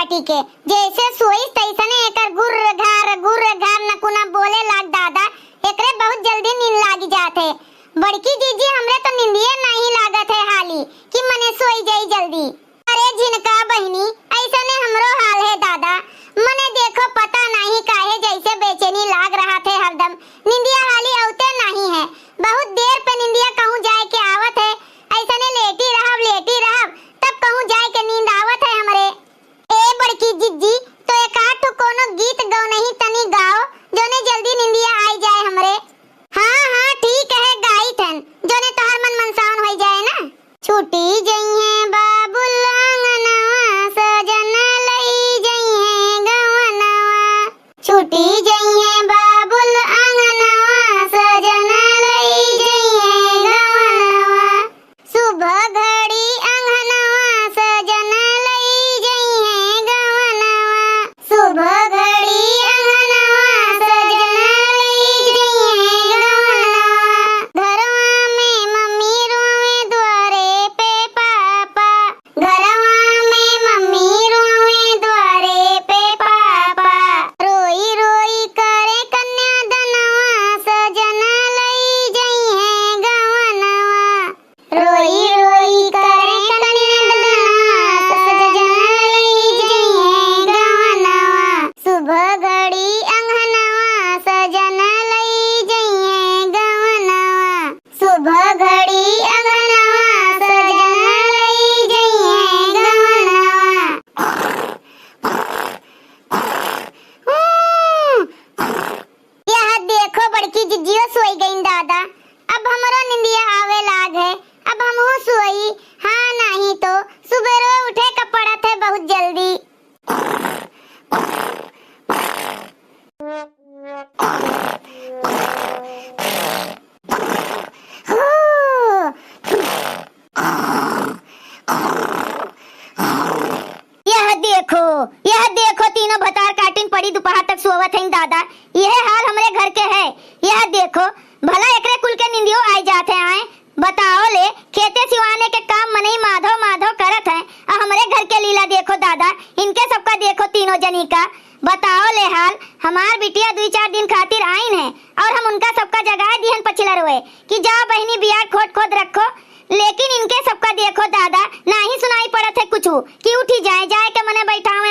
काटी के जैसे सोई तैसने एकर गुर्र घार नकुना बोले लाग दादा। एकरे बहुत जल्दी नींद लागी जाते। बड़की जीजी हमरे तो नींदिए नहीं लागत है हाली कि मने सोई जाई जल्दी। अरे जिनका बहनी ऐसने हमरो हाल है दादा। मने देखो पता नहीं काहे जैसे बेचैनी लाग रहा थे हरदम। नींदिया हाली औते नहीं है। बहुत देर पे नींदिया कहूं जाए के आवत है। ऐसने लेटी रहब तब कहूं जाए के नींद आवत है हमरे। ए बड़की जीजी तो एक आठ कोनो गीत गौ नहीं तनी गाओ जोने जल्दी नींदिया आई जाए हमरे। हाँ ठीक है गाई थन जोने तोहर मन मनसाउन हो जाए ना। छूटी जइहे बाबुल अंगनवा सजन लई जइहे गवनवा। छूटी जइहे बाबुल अंगनवा सजन लई जइहे गवनवा। सुबह घड़ी अंगनवा सजन लई जइहे गवनवा। सुबह घड़ी अंगनवा सजन लई जइहे गवनवा। घरवा में मम्मी रोवे द्वारे पे पापा। घरवा में मम्मी रोवे द्वारे पे पापा। रोई रोई करे कन्यादानवा सजन लई जइहे गवनवा। रोई रोई करे कन्यादानवा सजन लई जइहे गवनवा। सुबह घड़ी अंगनवा सजन लई जइहे गवनवा। सुबह घड़ी अंगनवा सजन लई जइहे गवनवा। यह देखो बड़की जिज्जियो सोई गईन दादा। अब हमरो निंदिया आवे लाग है। अब हमहू सोई। हाँ नहीं तो सुबेरे उठे का पड़त है बहुत जल्दी। यह देखो तीनों भतार काटिन पड़ी दोपहर तक सोवत हैं दादा। यह हाल हमरे घर के है। यह देखो भला एकरे कुल के निंदियो आई जाते आए। बताओ ले खेते सिवाने के काम मनई माधव करत हैं। हमरे घर के लीला देखो दादा। इनके सबका देखो तीनों जनी का। बताओ ले हाल हमार बिटिया 2-4 दिन खातिर आईन है और हम उनका सबका जगह दिहन पछिला रोए कि जाओ बहनी बिया खोद रखो। लेकिन इनके सबका देखो दादा नहीं सुनाई पड़त है कुछ कि उठी जाए के मने बैठावे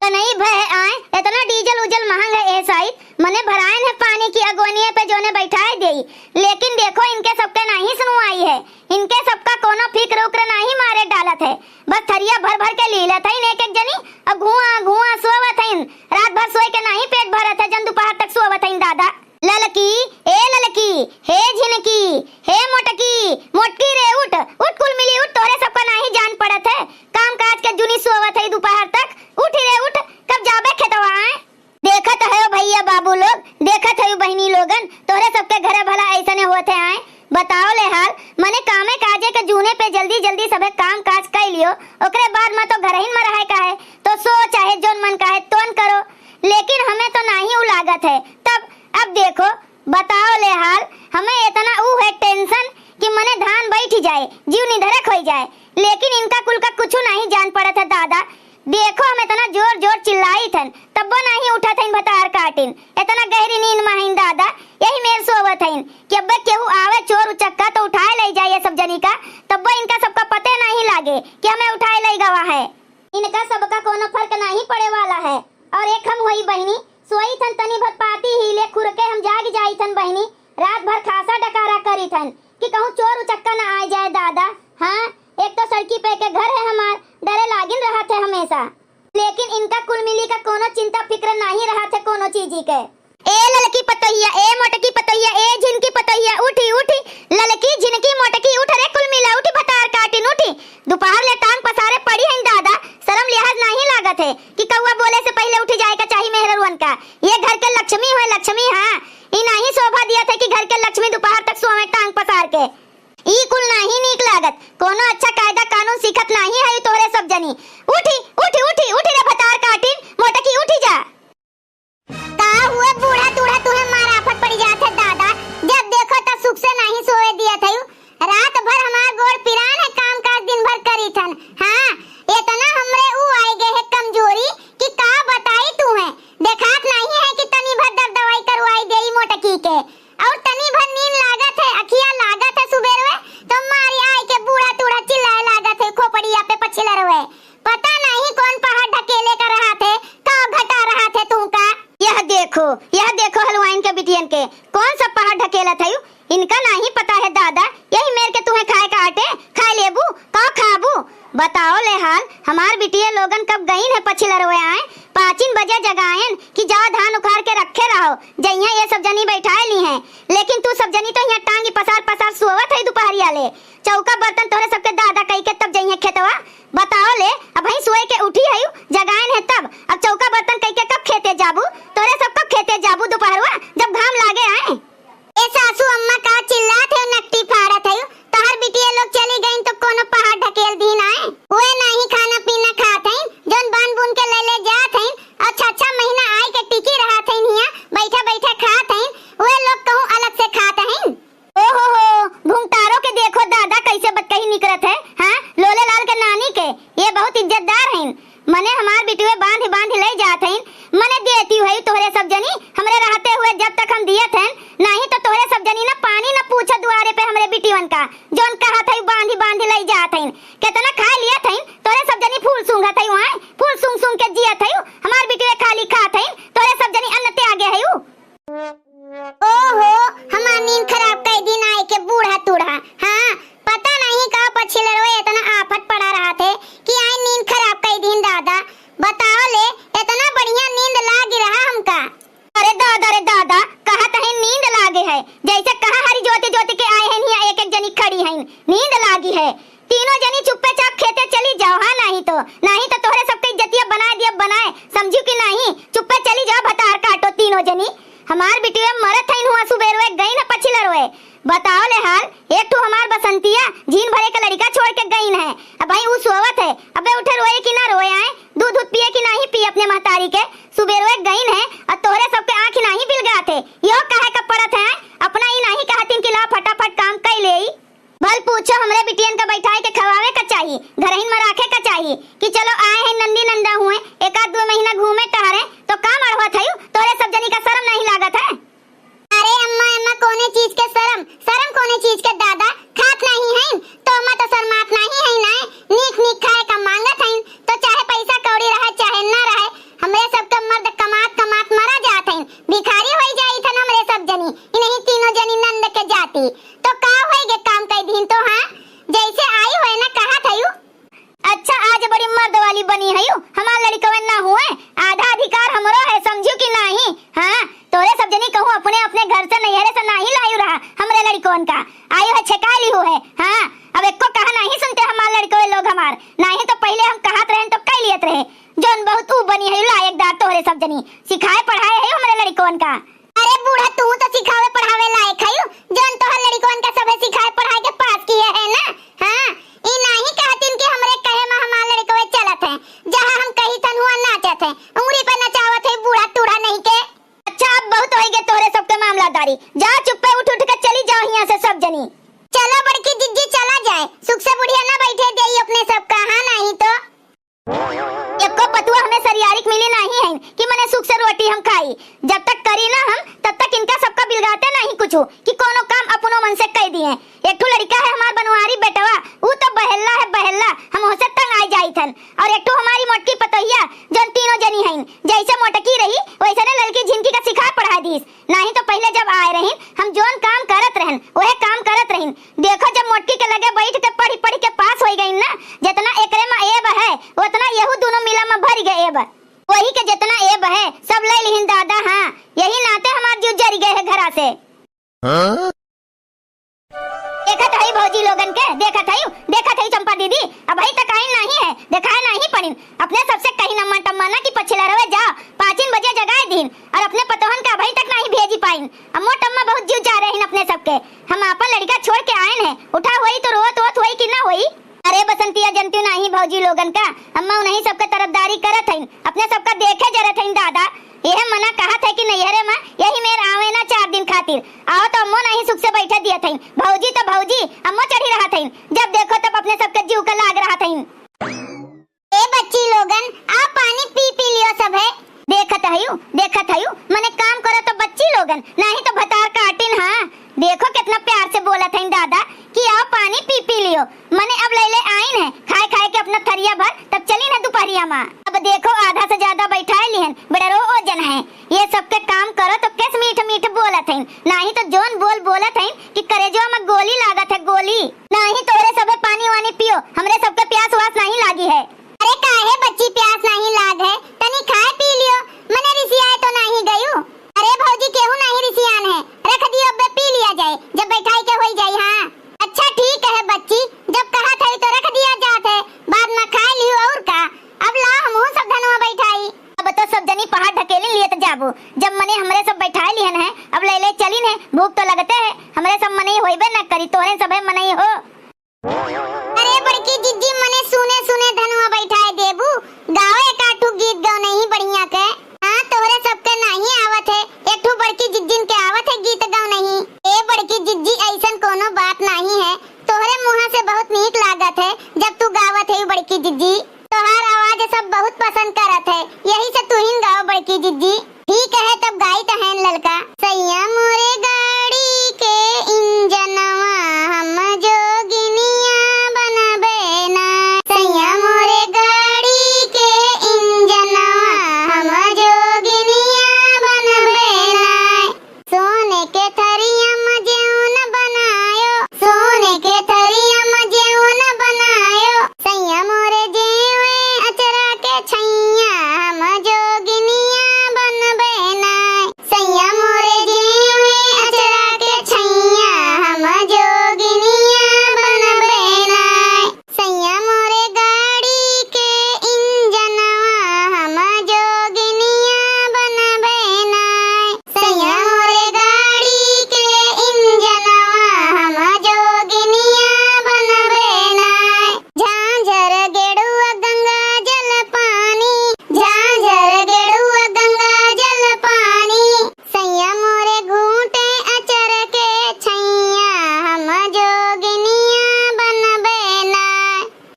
तो नहीं भय आए। इतना डीजल उजल महंग है ऐसा ही मने भरायन है पानी की अगवनिये पे जोने बैठाए देई। लेकिन देखो इनके सबके नहीं सुनवाई है। इनके सबका कोनो फिक्र उक्र नहीं मारे डालत है। बस थरिया भर के लीलत है एक जनी और घुआ सोवत है। रात भर सोए के नहीं पेट भरत है जन दोपहर तक सोवत है दादा। ललकी हे झिनकी हे मोटकी रे उठ कुल मिली उठ। तोरे सबका नहीं जान पड़त है। काम काज के जुनी सोवत है दोपहर तक। उठ रे उठ कब जाबे खेतवा आए। देखत है भैया बाबू लोग देखत है बहनी लोगन तोरे सबके घरे भला ऐसने होते आए। बताओ ले हाल मने कामे काजे के जूने पे जल्दी सबे काम काज कर लियो। ओकरे बाद में तो घर ही में रहे का है तो सो चाहे जोन मन का है तोन करो। लेकिन हमें तो नहीं उ लागत है। तब अब देखो बताओ ले हाल हमें इतना ऊ है टेंशन कि मने धान बैठ जाए जीव निधरक हो जाए। लेकिन इनका कुल का कुछ नहीं जान पड़त है दादा। देखो हम इतना जोर चिल्लाई थन तब वो नहीं उठा थन भतार काटिन। इतना गहरी नींद में हईन दादा। यही मेर सोवत हईन कि अब केहू आवे चोर उचक्का तो उठाए ले जाए सब जनी का। तब इनका सबका पते नहीं लागे कि हमें उठाए ले गवा है। इनका सबका कोनो फर्क नहीं पड़े वाला है। और एक हम वही बहनी सोई थन तनी भर पाती हिले खुर के हम जाग जाई थन बहनी। रात भर खासा डकारा करी थन कि कहूं चोर उचक्का ना आ जाए दादा। हाँ एक तो सड़की पे के घर है हमार डरे लागिन रहा थे हमेशा। लेकिन इनका कुल मिली का कोनो चिंता फिक्र नहीं रहा थे कोनो चीजी के। ए ललकी पतोहिया ए मोटकी पतोहिया ए झिनकी पतोहिया उठी ललकी झिनकी मोटकी उठ रे कुल मिला उठी भतार काटिन उठी। दोपहर ले टांग पसारे पड़ी हैं दादा। शर्म लिहाज नहीं लागत है कि कौवा बोले से पहले उठ जाए का चाहिए मेहरवन का। ये घर के लक्ष्मी है लक्ष्मी। हाँ ई नहीं शोभा दिया था कि घर के लक्ष्मी दोपहर तक सोवे टांग पसार के। ई कुल नहीं नीक लागत। कोनो अच्छा कायदा कानून सीखत नहीं है तोरे सब जनी। उठी रे भतार काटिन मोटकी उठी जा। का हुए बूढ़ा दूढ़ा तुम्हें मारा आफत पड़ जात है दादा। जब देखो तब सुख से नहीं सोए दिया था। रात भर हमार गोड़ पिरान है काम काज दिन भर करी थन। हाँ इतना हमरे ऊ आई गए है कमजोरी। हाल हमार बिटिया लोगन कब गईन है पछिलरवे आए 5 बजे जगायन कि जाओ धान उखाड़ के रखे रहो जइया ये सब जनी बैठाए ली हैं। लेकिन तू सब जनी तो यहाँ टांगी पसार पसार सोवत है दोपहरिया ले। चौका बर्तन तोरे सबके दादा कही के तब जइया खेतवा बताओ ले। अब भाई सोए के उठी है जगायन है तब अब चौका बर्तन कही के कब खेते जाबू तोरे सब कब खेते जाबू दोपहरवा जब घाम लागे आए। ए सासू अम्मा का चिल्लात है नकटी फाड़त है तहर बिटिया लोग चली गईन तो कोनो पहाड़ ढकेल दीन आए। ओए नहीं खाना पीना खात हैं जोन बन बुन के ले जात हैं अच्छा महीना आए के टिकी रहत हैं हिया बैठा बैठा खात हैं। ओए लोग कहूं अलग से खात हैं। ओ हो भूंगटारो के देखो दादा कैसे बतकही निकलत है। हां लोले लाल के नानी के ये बहुत इज्जतदार हैं। मने हमार बिटिया बांध ले जात हैं मने देती है तोहरे सब जनी हमरे रहते हुए जब तक हम दियत हैं नहीं तो तोहरे सब जनी ना पानी ना पूछा दुआरे पे हमरे बिटिवन का जोन कहा था बांध ले जात हैं कितना खा लिया था तोरे सब जनी फूल सूंघा था वहां फूल सूंघ के जिया था हमार बिटिया खाली खात हैं तोरे सब जनी अन्न त्यागे है। ओहो हमार नींद खराब कई दिन आए के बूढ़ा तूढ़ा। हां पता नहीं का पछिलरवे इतना आफत पड़ा रहा थे कि आई नींद खराब कई दिन दादा बताओ ले इतना बढ़िया नींद लाग रहा हमका। अरे दादा कहा तहे नींद लागे है जैसे कहा हरी ज्योति के आए हैं यहाँ एक जनी खड़ी है नींद लागी है। तीनों जनी चुप्पे चाप खेते चली जाओ। हाँ नहीं तो तोहरे सबके इज्जतिया बनाए समझू कि नहीं चुप्पे चली जाओ भतार काटो तीनों जनी। हमार बिटिया मरत है हुआ सुबेरवे गई ना पछिलरवे बताओ ले हाल एक तो हमार बसंतिया झीन भरे का लड़का छोड़ के गईन है। अब भाई वो सोवत है अबे उठे रोए कि ना रोए आए दूध पिए कि नहीं पिए अपने महतारी के सुबेरवे गईन है और तोहरे सबके आंख नहीं बिलगाते यो काहे का पड़त है अपना ही नहीं कहतिन कि ला फटाफट काम कर ले। भल पूछो हमरे बिटियन का बैठाए के खवावे का चाहिए घरहिन में रखे का चाहिए कि चलो आए हैं नंदी नंदा हुए 1-2 महीना घूमे टहरे तो काम अड़वत है तोरे सब जनी का शर्म नहीं लागत है। अरे अम्मा कोने चीज के शर्म कोने चीज के दादा खात नहीं है तो अम्मा तो शर्मात नहीं है ना नीक खाए का मांगत है तो चाहे पैसा कौड़ी रहे चाहे ना रहे हमरे सबका मर्द कमात मरा जात है भिखारी हो जाई थन हमरे सब जनी नहीं तीनों जनी नंद के जाती तो का होएगे काम कई दिन तो। हां जैसे आई होए ना कहा थयू अच्छा आज बड़ी मर्द वाली बनी है हमार लड़कवन ना हुए आधा अधिकार हमरो है समझू कि नहीं। हां तोरे सब जनी कहूं अपने घर से नैहरे से नहीं लायू रहा हमरे लड़कोन का आयु है छकाली हो है। हां अब एको कहा नहीं सुनते हमार लड़कोए लोग हमार नहीं तो पहले हम कहत रहे तो कह लियत रहे जोन बहुत ऊ बनी है लायकदार तोरे सब जनी सिखाए पढ़ाए है हमरे लड़कोन का। अरे बूढ़ा तू तो सिखावे पढ़ावे लायक है जोन तोहर लड़कोन का सबे सिखाए पढ़ाए के पास किए है ना। हां ई नहीं कहतिन कि हमरे कहे में हमार लड़कोए चलत है जहां हम कही तन हुआ नाचत है उंगली पे नचावत है बूढ़ा टूढ़ा नहीं के। अच्छा अब बहुत होई गे तोरे सबके मामलादारी जा चुप्पे उठ के चली जाओ यहां से सब जनी चलो बड़की जिज्जी चला जाए सुख से बुढ़िया ना बैठे देई अपने सब का। हां नहीं तो एको पतुआ हमें सरियारिक मिली नहीं है कि मने सुख से रोटी हम खाई जब तक करी ना हम तब तक इनका सबका बिलगाते नहीं कुछ कि कोनो काम अपनो मन से कह दिए। एक ठो लड़का है हमार बनवारी बेटवा वो तो बहल्ला हम होसे तंग आई जाई थन और एक ठो हमारी मोटकी पतोहिया जोन तीनों जनी हैं जैसे मोटकी रही वैसे ने लड़की झिनकी का सिखा पढ़ा दीस नहीं तो पहले जब आए रहिन हम जोन काम करत रहन वह काम करत रहिन देखो जब मोटकी के लगे बैठ के पढ़ी के पास हो गई ना जितना एकरे में एब है उतना यहू दोनों मिला में भर गए एब वही के जितना एब है सब ले लिहिन दादा। हां यही नाते हमार जीव जरी गए है घरा से। हां देखत है भौजी लोगन के देखत है चंपा दीदी अब भाई तक आई नहीं है दिखाए नहीं पड़िन अपने सबसे कहीं नम्मा टम्मा ना कि पछिलरवे जाओ 5 बजे जगाए दिन और अपने पतोहन का भाई तक नहीं भेजी पाइन अम्मो टम्मा बहुत जीव जा रहे हैं अपने सबके हम अपन लड़का छोड़ के आए हैं उठा हुई तो रोत हुई कि ना हुई। अरे बसंतिया जनती नहीं भौजी लोगन का अम्मा नहीं सबके तरफदारी करत है अपने सबका देखे जरत है दादा यह मना कहा था कि नैहरे में यही मेर आवे ना 4 दिन खातिर आओ तो अम्मो नहीं सुख से बैठे दिया थे भौजी तो भौजी अम्मो चढ़ी रहा थे जब देखो तब अपने सबके जीव का लाग रहा था। ए बच्ची लोगन आप पानी पी लियो सब है देखत है मने काम करो तो बच्ची लोगन नहीं तो भतार काटिन। हां देखो कितना प्यार से बोला था दादा कि आओ पानी पी लियो मने अब ले आइन है खाए के अपना थरिया भर तब चली ना दोपहरिया में अब देखो आधा से ज्यादा बैठाए लिहन बड़ा रो ओजन है ये सबके काम करो तो कैसे मीठ बोलत है नहीं तो जोन बोलत है कि करेजवा में गोली लागत है गोली नहीं तोरे सबे पानी वानी पियो हमरे सबके प्यास वास नहीं लागी है। अरे काहे बच्ची प्यास नहीं लाग है, तनी खाए पी लियो, मने रिसियाए तो नहीं गयो। अरे भौजी केहू नहीं रिसियान है, रख दियो अब पी लिया जाए, जब बैठाई के होई जाई। हां अच्छा ठीक है बच्ची, जब कहा था तो रख दिया जात है, बाद में खा लियो और का। अब ला हमहू सब धनवा बैठाई। अब तो सब जनी पहाड़ ढकेली लिए तो जाबो, जब मने हमरे सब बैठाई लिहन है, अब ले ले चलिन है, भूख तो लगते है, हमरे सब मने होइबे न करी, तोरे सबे मने हो। अरे बड़की जिज्जी मने सुने सुने धनवा बैठाए देबू, गाओ एक आठू गीत गाओ नहीं बढ़िया के। हां तोरे सबके नहीं आवत है, एक ठो बड़की जिज्जिन के आवत है गीत गाओ नहीं। ए बड़की जिज्जी ऐसन कोनो बात नहीं है, तोरे मुंह से बहुत नीक लागत है जब तू गावत है बड़की जिज्जी, तोहार आवाज सब बहुत पसंद करत है, यही से तू ही गाओ बड़की जिज्जी। ठीक है तब गाई तो है ललका। सैया मोरे गाड़ी के इंजनवा हम जोगिनिया बनबे ना, सैया मोरे गाड़ी के इंजनवा हम जोगिनिया बनबे ना। सोने के थरिया में जेउन बनायो, सोने के थरिया में जेउन बनायो, सैया मोरे जेवे अचरा के छैया हम जोगिनिया बनबे ना, सैया मोरे जेवे अचरा के छैया हम जोगिनिया बनबे ना। सैया मोरे गाड़ी के इंजनवा हम जोगिनिया बनबे ना, सैया मोरे गाड़ी के इंजनवा हम जोगिनिया बनबे ना। झांझर गेड़ुआ गंगा जल पानी, झांझर गेड़ुआ गंगा जल पानी, सैया मोरे घूंटे अचर के छैया हम जोगिनिया बनबे ना,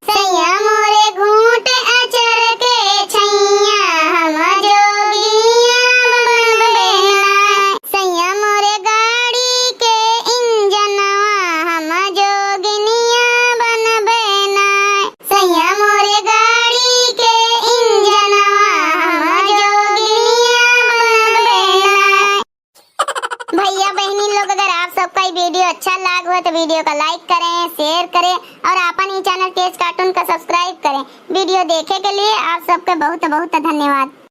सैया मोरे घूंटे अचर के छैया हम जोगिनिया बनबे ना। सैया मोरे गाड़ी के इंजनवा हम जोगिनिया बनबे ना, सैया मोरे गाड़ी के इंजनवा हम जोगिनिया बनबे ना। भैया बहनी लोग अगर आप सबका ये वीडियो अच्छा लगा हो तो वीडियो को लाइक करें, शेयर करें और अपन ही चैनल तेज कार्टून का सब्सक्राइब करें। वीडियो देखे के लिए आप सबके बहुत बहुत धन्यवाद।